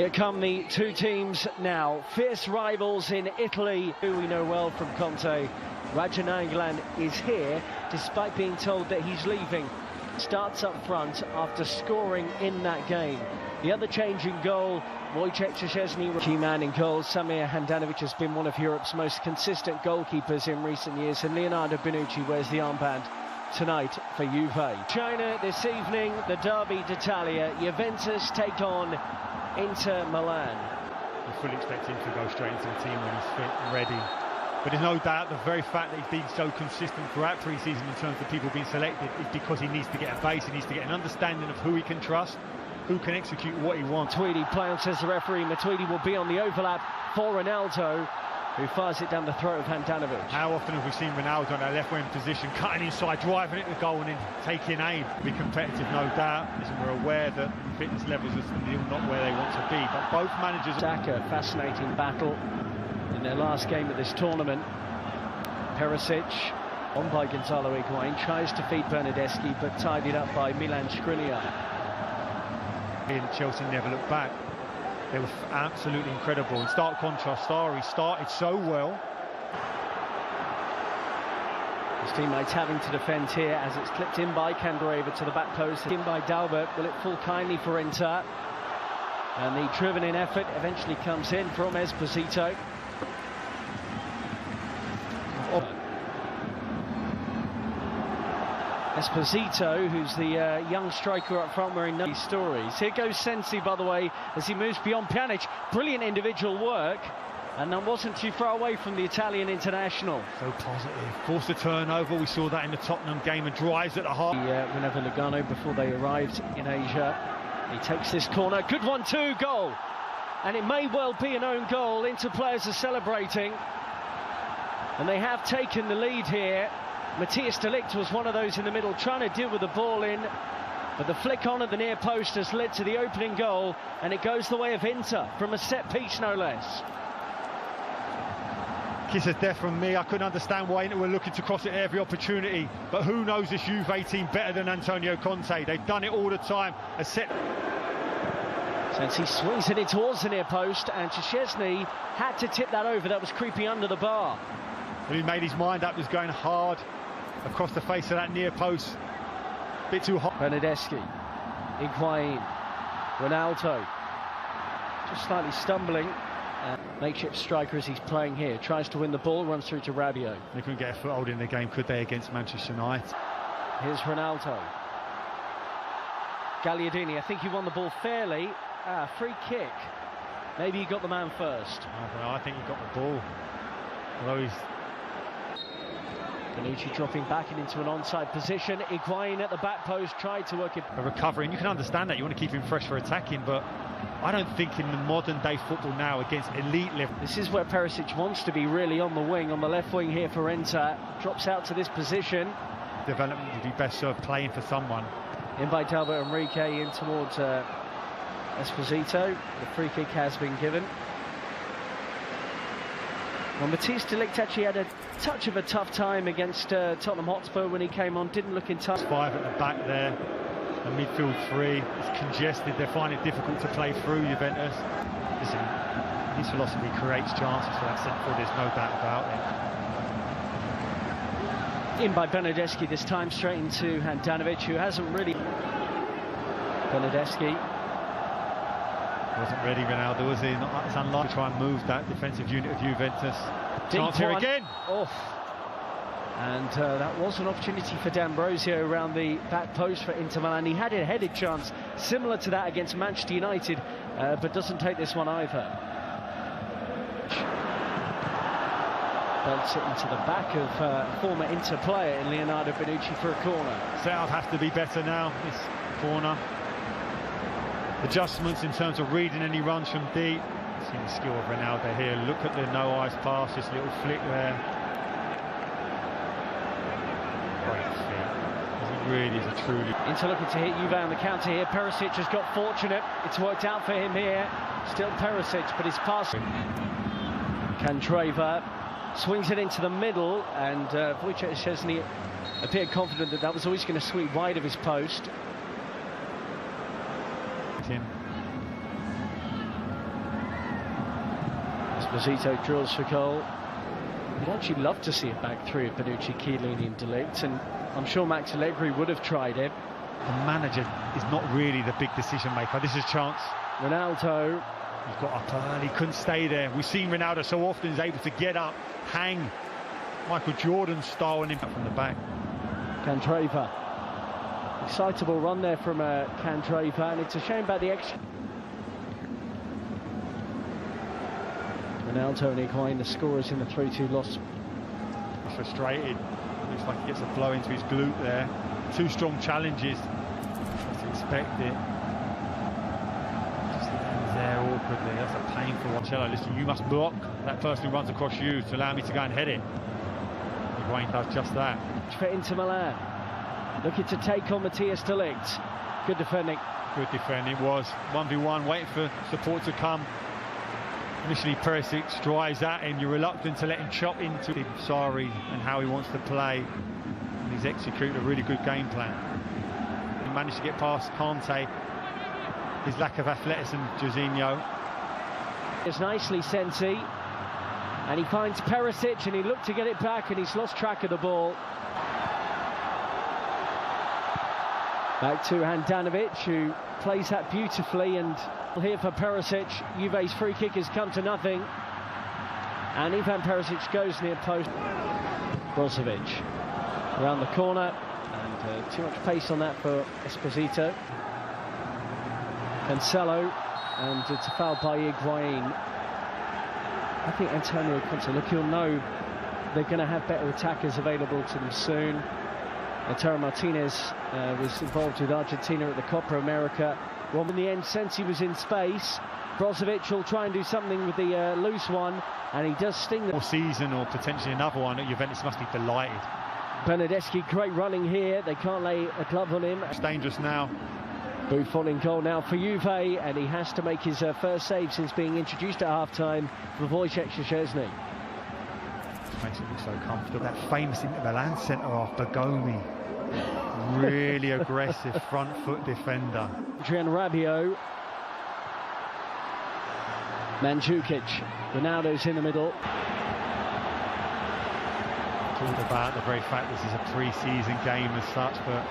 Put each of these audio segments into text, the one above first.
Here come the two teams now, fierce rivals in Italy, who we know well from Conte. Raja Nainggolan is here, despite being told that he's leaving. Starts up front after scoring in that game. The other change in goal, Wojciech Szczesny, key man in goal. Samir Handanovic has been one of Europe's most consistent goalkeepers in recent years, and Leonardo Bonucci wears the armband tonight for Juve. China this evening, the Derby d'Italia. Juventus take on Inter Milan. You fully expect him to go straight into the team when he's fit and ready. But there's no doubt the very fact that he's been so consistent throughout pre-season in terms of people being selected is because he needs to get a base, he needs to get an understanding of who he can trust, who can execute what he wants. Matuidi play on, says the referee. Matuidi will be on the overlap for Ronaldo, who fires it down the throat of Handanovic. How often have we seen Ronaldo in that left wing position, cutting inside, driving it to goal and then taking aim? Be competitive, no doubt. Listen, we're aware that fitness levels are still not where they want to be, but both managers... Saka, fascinating battle in their last game of this tournament. Perisic, on by Gonzalo Higuain, tries to feed Bernardeschi, but tied it up by Milan Skriniar. Chelsea never looked back. They were absolutely incredible. In stark contrast, Sarri started so well. His teammates having to defend here as it's clipped in by Candreva to the back post. In by Dalbert. Will it fall kindly for Inter? And the driven-in effort eventually comes in from Esposito. Esposito, who's the young striker up front, wearing no stories. Here goes Sensi, by the way, as he moves beyond Pjanic. Brilliant individual work, and that wasn't too far away from the Italian international. So positive. Forced a turnover. We saw that in the Tottenham game, and drives at the heart. Whenever Lugano, before they arrived in Asia, he takes this corner. Good 1-2 goal, and it may well be an own goal. Inter players are celebrating, and they have taken the lead here. Matthias de Ligt was one of those in the middle trying to deal with the ball in, but the flick on at the near post has led to the opening goal, and it goes the way of Inter from a set piece, no less. Kiss of death from me. I couldn't understand why Inter were looking to cross it at every opportunity, but who knows this Juve team better than Antonio Conte? They've done it all the time. A set. Since he swings it in towards the near post, and Szczesny had to tip that over. That was creeping under the bar. And he made his mind up. He was going hard across the face of that near post. Bit too hot. Bernardeschi, Higuain, Ronaldo, just slightly stumbling. Makeshift striker as he's playing here, tries to win the ball, runs through to Rabiot. They couldn't get a foothold in the game, could they, against Manchester United? Here's Ronaldo. Gagliardini, I think he won the ball fairly. Free kick. Maybe he got the man first. I think he got the ball. Although he's... Bonucci dropping back and into an onside position. Higuain at the back post, tried to work it. A recovery, and you can understand that. You want to keep him fresh for attacking, but I don't think in the modern day football now against elite level. This is where Perisic wants to be, really, on the wing, on the left wing here for Inter. Drops out to this position. Development would be best served playing for someone. In by Dalbert Enrique, in towards Esposito. The free kick has been given. Well, Matthias de Ligt actually had a touch of a tough time against Tottenham Hotspur when he came on, didn't look in time. 5 at the back there, and midfield 3. It's congested, they find it difficult to play through Juventus. Listen, his philosophy creates chances for that centre forward, there's no doubt about it. In by Bernardeschi this time, straight into Handanovic, who hasn't really... Bernardeschi. Wasn't ready, Ronaldo, was he? It's unlikely to try and move that defensive unit of Juventus. Chance here again. Off. And that was an opportunity for D'Ambrosio around the back post for Inter Milan. He had a headed chance similar to that against Manchester United, but doesn't take this one either. Belts it into the back of former Inter player in Leonardo Bonucci for a corner. Setup has to be better now, this corner. Adjustments in terms of reading any runs from deep. See the skill of Ronaldo here. Look at the no eyes pass, this little flick there. Great feet. He really is a truly... Inter looking to hit Juve on the counter here. Perisic has got fortunate. It's worked out for him here. Still Perisic, but his pass... Candreva swings it into the middle, and Wojciech Szczesny appeared confident that that was always going to sweep wide of his post. Esposito drills for goal. We'd actually love to see it back through of Bonucci, Chiellini and De Ligt, and I'm sure Max Allegri would have tried it. The manager is not really the big decision maker. This is a chance. Ronaldo. He's got up early, couldn't stay there. We've seen Ronaldo so often, he's able to get up, hang. Michael Jordan style and impact from the back. Candreva. Excitable run there from Candreva, and it's a shame about the extra. Ronaldo and Higuain, the scorers in the 3-2 loss. Frustrated. Looks like he gets a blow into his glute there. Two strong challenges. Tries to expect it. Just lands there awkwardly. That's a painful one. Marcelo, listen, you must block that person who runs across you to allow me to go and head it. Higuain does just that. For Inter Milan. Looking to take on Matthias De Ligt. Good defending. Good defending. It was 1v1, waiting for support to come. Initially Perisic drives at him, you're reluctant to let him chop into him. Sarri and how he wants to play, and he's executed a really good game plan. He managed to get past Kante, his lack of athleticism, Jorginho. It's nicely Sensi, and he finds Perisic and he looked to get it back and he's lost track of the ball. Back to Handanovic, who plays that beautifully, and here for Perisic. Juve's free kick has come to nothing, and Ivan Perisic goes near post. Brozovic around the corner, and too much pace on that for Esposito. Cancelo, and it's a foul by Higuain. I think Antonio Conte, look, he'll know they're going to have better attackers available to them soon. Lautaro Martinez was involved with Argentina at the Copa America. Well, in the end, Sensi was in space. Brozovic will try and do something with the loose one, and he does sting them. Or season, or potentially another one. Juventus must be delighted. Bernardeschi, great running here. They can't lay a glove on him. It's dangerous now. Buffon in goal now for Juve, and he has to make his first save since being introduced at half-time for Wojciech Szczesny. Makes it look so comfortable. That famous Inter Milan centre-half, Bergomi. Really aggressive front foot defender. Adrian Rabiot. Mandzukic. Ronaldo's in the middle. Talked about the very fact this is a pre-season game as such, but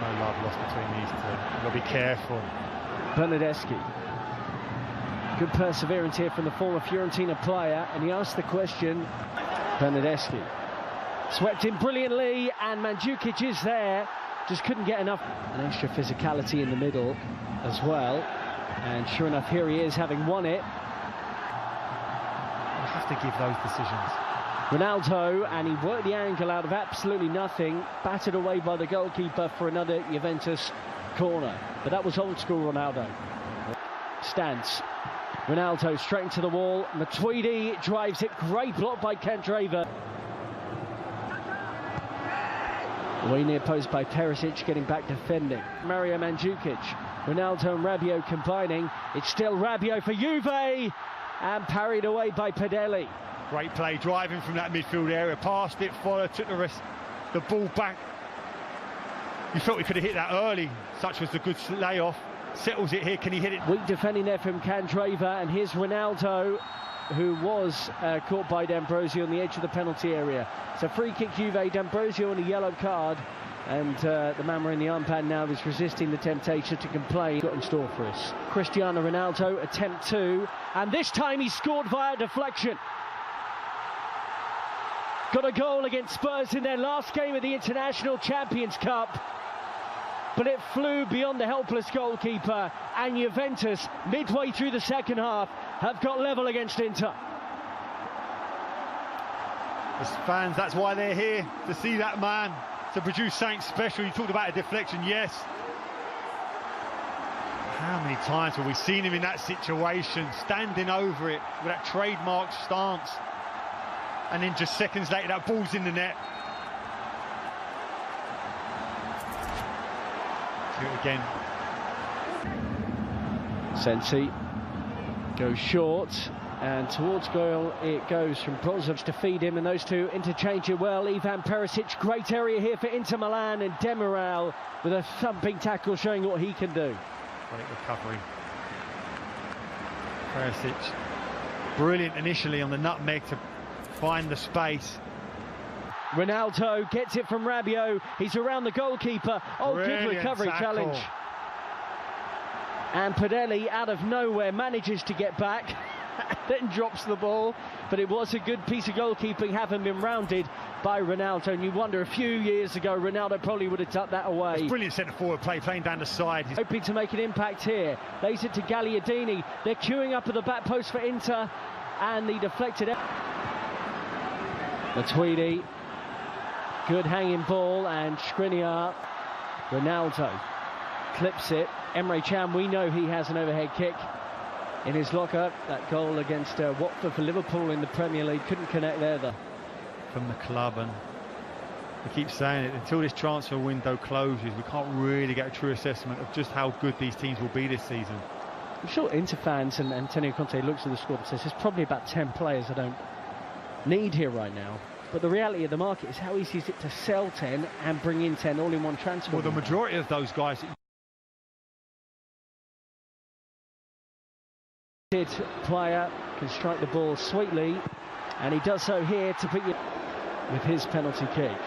no love lost between these two. You've got to be careful. Bernardeschi. Good perseverance here from the former Fiorentina player, and he asked the question. Bernardeschi swept in brilliantly, and Mandzukic is there, just couldn't get enough. An extra physicality in the middle as well, and sure enough, here he is, having won it. You have to give those decisions. Ronaldo, and he worked the angle out of absolutely nothing, battered away by the goalkeeper for another Juventus corner, but that was old school Ronaldo. Stance. Ronaldo straight into the wall. Matuidi drives it. Great block by Candreva. Way near post by Perisic, getting back defending. Mario Mandzukic. Ronaldo and Rabiot combining. It's still Rabiot for Juve, and parried away by Padelli. Great play, driving from that midfield area. Passed it, followed, took the ball back. You felt he could have hit that early. Such was the good layoff. Settles it here, can he hit it? Weak defending there from Candreva, and here's Ronaldo, who was caught by D'Ambrosio on the edge of the penalty area. So free kick Juve, D'Ambrosio on a yellow card, and the man wearing the armband now is resisting the temptation to complain. Got in store for us. Cristiano Ronaldo, attempt 2, and this time he scored via deflection. Got a goal against Spurs in their last game of the International Champions Cup, but it flew beyond the helpless goalkeeper, and Juventus, midway through the second half, have got level against Inter. As fans, that's why they're here, to see that man, to produce something special. You talked about a deflection, yes. How many times have we seen him in that situation, standing over it with that trademark stance, and then just seconds later that ball's in the net. Again. Sensi goes short, and towards goal it goes from Brozovic to feed him, and those two interchange it well. Ivan Perisic, great area here for Inter Milan, and Demiral with a thumping tackle showing what he can do. Great recovery. Perisic Brilliant initially on the nutmeg to find the space. Ronaldo gets it from Rabiot. He's around the goalkeeper. Oh, Brilliant good recovery tackle. challenge. And Padelli, out of nowhere, manages to get back. Then drops the ball. But it was a good piece of goalkeeping, having been rounded by Ronaldo. And you wonder, a few years ago, Ronaldo probably would have tucked that away. It's brilliant centre-forward play, playing down the side. Hoping to make an impact here. Lays it to Gagliardini. They're queuing up at the back post for Inter. And the deflected... Matuidi. Good hanging ball, and Skriniar. Ronaldo clips it. Emre Can, we know he has an overhead kick in his locker. That goal against Watford for Liverpool in the Premier League couldn't connect there though. From the club, and we keep saying it, until this transfer window closes, we can't really get a true assessment of just how good these teams will be this season. I'm sure Inter fans and Antonio Conte looks at the squad and says there's probably about 10 players I don't need here right now. But the reality of the market is how easy is it to sell 10 and bring in 10 all in one transfer? Well, the majority of those guys... Player can strike the ball sweetly, and he does so here to put you with his penalty kick.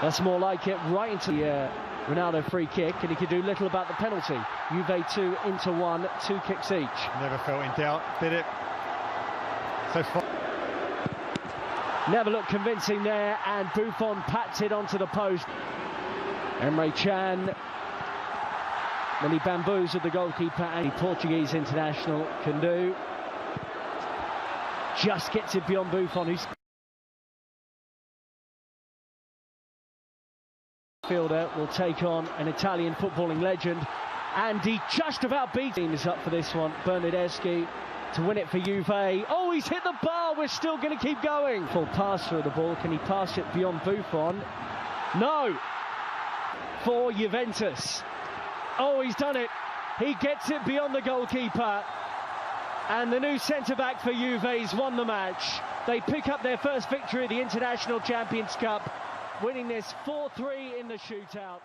That's more like it, right into the Ronaldo free kick, and he could do little about the penalty. Juve 2, Inter 1, 2 kicks each. Never felt in doubt, did it? So far. Never looked convincing there, and Buffon pats it onto the post. Emre Can, then he bamboozled the goalkeeper, and the Portuguese international can do. Just gets it beyond Buffon, who's... Fielder will take on an Italian footballing legend, and he just about beat him. Is up for this one, Bernardeschi to win it for Juve. Oh, he's hit the bar, we're still going to keep going. Full pass through the ball, can he pass it beyond Buffon? No! For Juventus. Oh, he's done it. He gets it beyond the goalkeeper. And the new centre-back for Juve's won the match. They pick up their first victory of the International Champions Cup, winning this 4-3 in the shootout.